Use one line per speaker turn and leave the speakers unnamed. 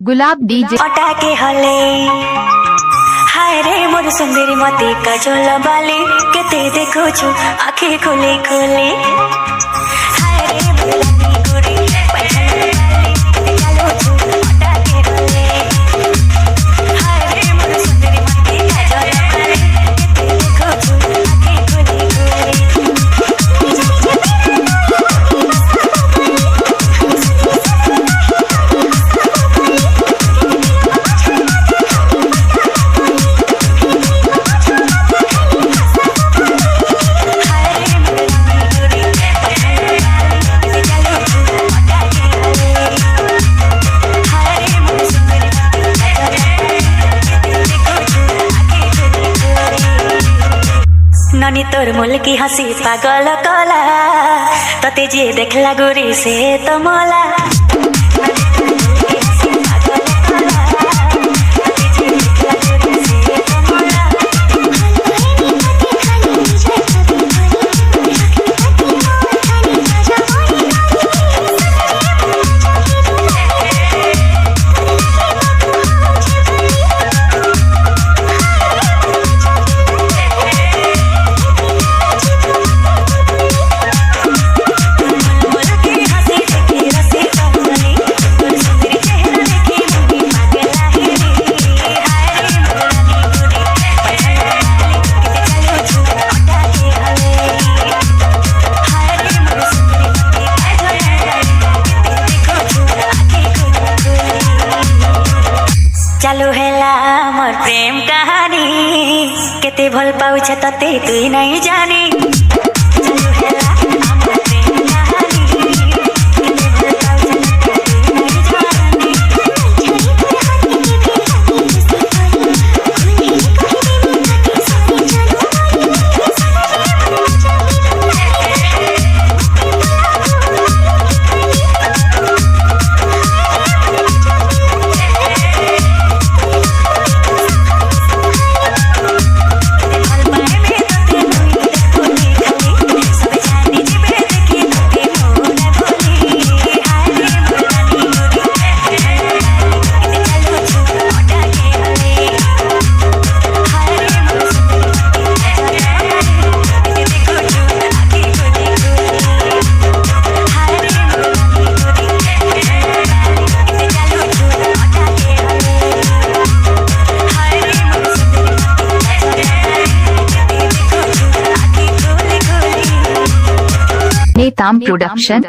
गुलाब डीजे
पटाके हले हाय रे मोर सुंदरी मते काजल बाली केते देखुछु आखे खोले खोले हाय रे बुलानी गुड़ी पैछन बाली केते चालुछु पटाके हले हाय रे मोर सुंदरी मते काजल बाली केते देखुछु आखे खोले खोले ननी तोर मुल की हंसी पागल कला तते जे देखला गोरी से तो मला चालू हेला मोर प्रेम कहानी केते भल पाउछ तते तुई नहीं जानी चालू हेला मोर प्रेम कहानी केते भल पाउछ तते तुई नहीं जानी
नेताम प्रोडक्शन।